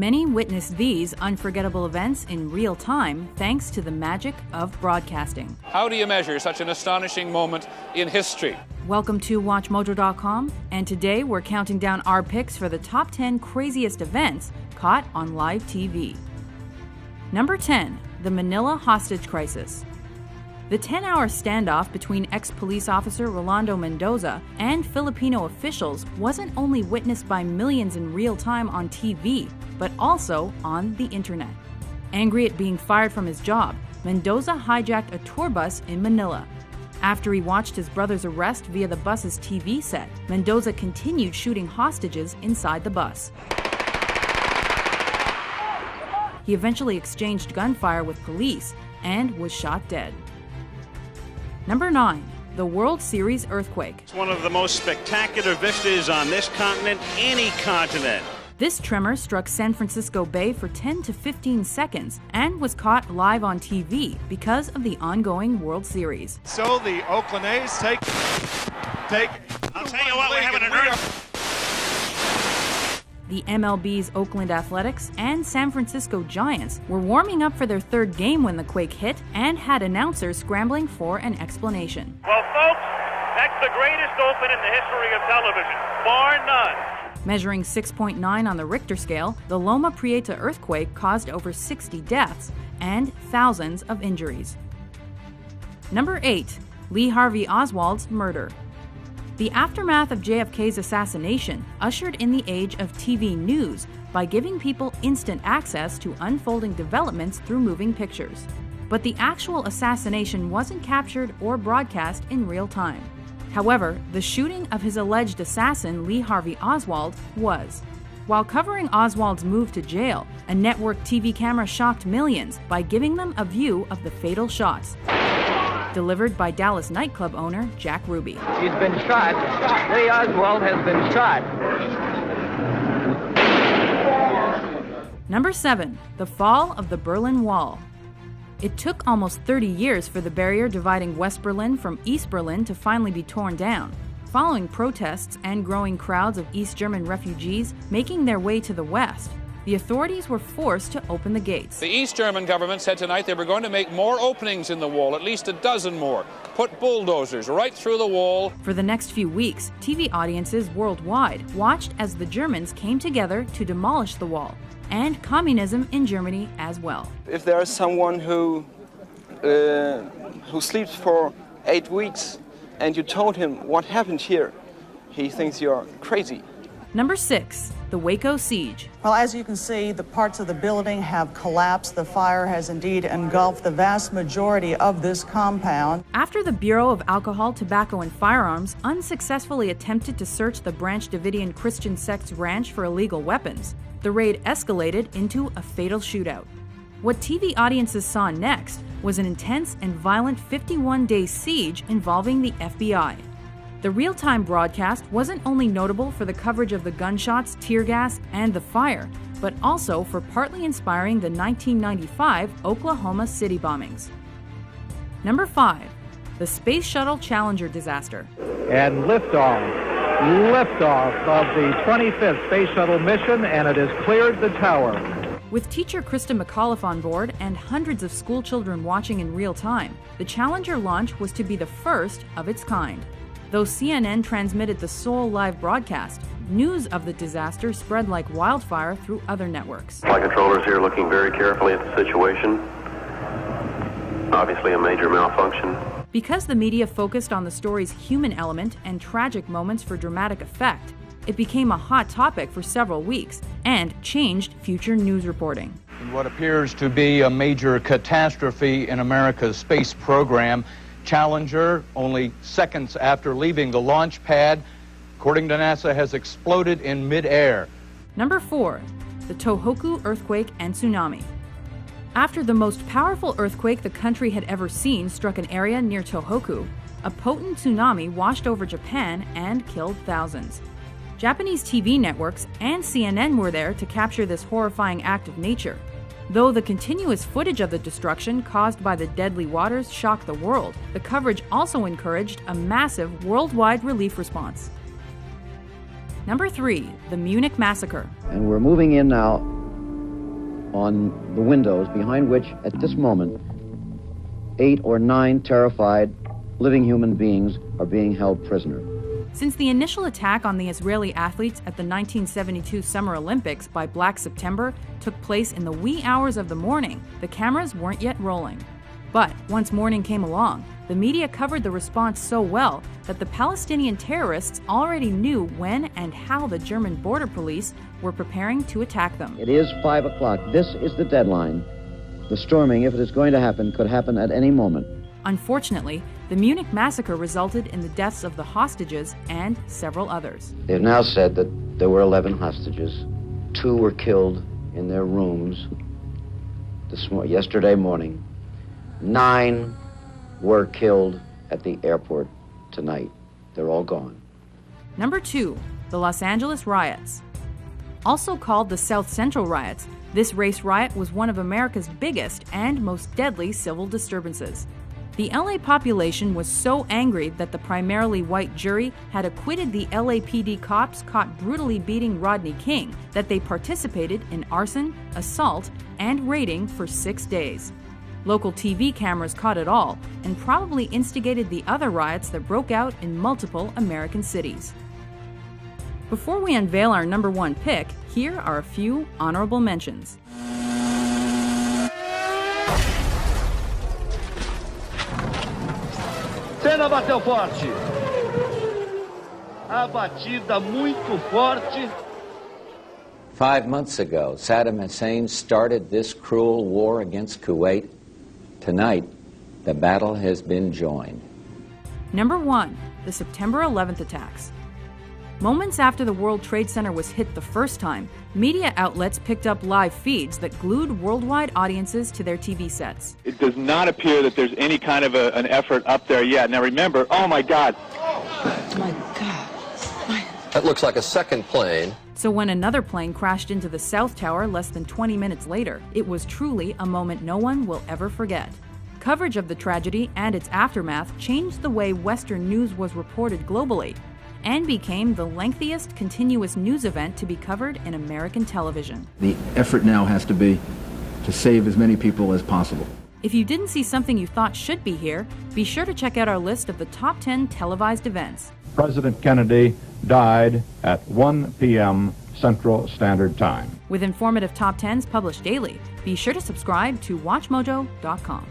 Many witnessed these unforgettable events in real time thanks to the magic of broadcasting. How do you measure such an astonishing moment in history? Welcome to WatchMojo.com, and today we're counting down our picks for the top 10 craziest events caught on live TV. Number 10, the Manila hostage crisis. The 10-hour standoff between ex-police officer Rolando Mendoza and Filipino officials wasn't only witnessed by millions in real time on TV, but also on the internet. Angry at being fired from his job, Mendoza hijacked a tour bus in Manila. After he watched his brother's arrest via the bus's TV set, Mendoza continued shooting hostages inside the bus. He eventually exchanged gunfire with police and was shot dead. Number 9, the World Series earthquake. It's one of the most spectacular vistas on this continent, any continent. This tremor struck San Francisco Bay for 10 to 15 seconds and was caught live on TV because of the ongoing World Series. So the Oakland A's take. I'll tell you what, we're having an earthquake. The MLB's Oakland Athletics and San Francisco Giants were warming up for their third game when the quake hit and had announcers scrambling for an explanation. Well, folks, that's the greatest open in the history of television, bar none. Measuring 6.9 on the Richter scale, the Loma Prieta earthquake caused over 60 deaths and thousands of injuries. Number 8, Lee Harvey Oswald's murder. The aftermath of JFK's assassination ushered in the age of TV news by giving people instant access to unfolding developments through moving pictures. But the actual assassination wasn't captured or broadcast in real time. However, the shooting of his alleged assassin, Lee Harvey Oswald, was. While covering Oswald's move to jail, a network TV camera shocked millions by giving them a view of the fatal shots. Delivered by Dallas nightclub owner Jack Ruby. He's been shot. Lee Oswald has been shot. Number 7, the fall of the Berlin Wall. It took almost 30 years for the barrier dividing West Berlin from East Berlin to finally be torn down, following protests and growing crowds of East German refugees making their way to the West. The authorities were forced to open the gates. The East German government said tonight they were going to make more openings in the wall, at least a dozen more. Put bulldozers right through the wall. For the next few weeks, TV audiences worldwide watched as the Germans came together to demolish the wall, and communism in Germany as well. If there is someone who sleeps for 8 weeks and you told him what happened here, he thinks you're crazy. Number 6, the Waco siege. Well, as you can see, the parts of the building have collapsed. The fire has indeed engulfed the vast majority of this compound. After the Bureau of Alcohol, Tobacco, and Firearms unsuccessfully attempted to search the Branch Davidian Christian sect's ranch for illegal weapons, the raid escalated into a fatal shootout. What TV audiences saw next was an intense and violent 51-day siege involving the FBI. The real-time broadcast wasn't only notable for the coverage of the gunshots, tear gas, and the fire, but also for partly inspiring the 1995 Oklahoma City bombings. Number 5, the Space Shuttle Challenger disaster. And liftoff of the 25th Space Shuttle mission, and it has cleared the tower. With teacher Krista McAuliffe on board and hundreds of school children watching in real time, the Challenger launch was to be the first of its kind. Though CNN transmitted the sole live broadcast, news of the disaster spread like wildfire through other networks. Flight controllers here looking very carefully at the situation. Obviously a major malfunction. Because the media focused on the story's human element and tragic moments for dramatic effect, it became a hot topic for several weeks and changed future news reporting. In what appears to be a major catastrophe in America's space program, Challenger, only seconds after leaving the launch pad, according to NASA, has exploded in midair. Number 4, the Tohoku earthquake and tsunami. After the most powerful earthquake the country had ever seen struck an area near Tohoku, a potent tsunami washed over Japan and killed thousands. Japanese TV networks and CNN were there to capture this horrifying act of nature. Though the continuous footage of the destruction caused by the deadly waters shocked the world, the coverage also encouraged a massive worldwide relief response. Number 3, the Munich Massacre. And we're moving in now on the windows behind which, at this moment, 8 or 9 terrified living human beings are being held prisoner. Since the initial attack on the Israeli athletes at the 1972 Summer Olympics by Black September took place in the wee hours of the morning, the cameras weren't yet rolling. But once morning came along, the media covered the response so well that the Palestinian terrorists already knew when and how the German border police were preparing to attack them. It is 5 o'clock. This is the deadline. The storming, if it is going to happen, could happen at any moment. Unfortunately, the Munich massacre resulted in the deaths of the hostages and several others. They have now said that there were 11 hostages. 2 were killed in their rooms yesterday morning. 9 were killed at the airport tonight. They're all gone. Number 2, the Los Angeles riots. Also called the South Central riots, this race riot was one of America's biggest and most deadly civil disturbances. The LA population was so angry that the primarily white jury had acquitted the LAPD cops caught brutally beating Rodney King that they participated in arson, assault, and raiding for 6 days. Local TV cameras caught it all and probably instigated the other riots that broke out in multiple American cities. Before we unveil our number 1 pick, here are a few honorable mentions. Senna bateu forte. A batida muito forte. 5 months ago, Saddam Hussein started this cruel war against Kuwait. Tonight, the battle has been joined. Number 1, the September 11th attacks. Moments after the World Trade Center was hit the first time, media outlets picked up live feeds that glued worldwide audiences to their TV sets. It does not appear that there's any kind of an effort up there yet. Now remember, oh my God. Oh my God. That looks like a second plane. So when another plane crashed into the South Tower less than 20 minutes later, it was truly a moment no one will ever forget. Coverage of the tragedy and its aftermath changed the way Western news was reported globally, and became the lengthiest continuous news event to be covered in American television. The effort now has to be to save as many people as possible. If you didn't see something you thought should be here, be sure to check out our list of the top 10 televised events. President Kennedy died at 1 p.m. Central Standard Time. With informative top 10s published daily, be sure to subscribe to WatchMojo.com.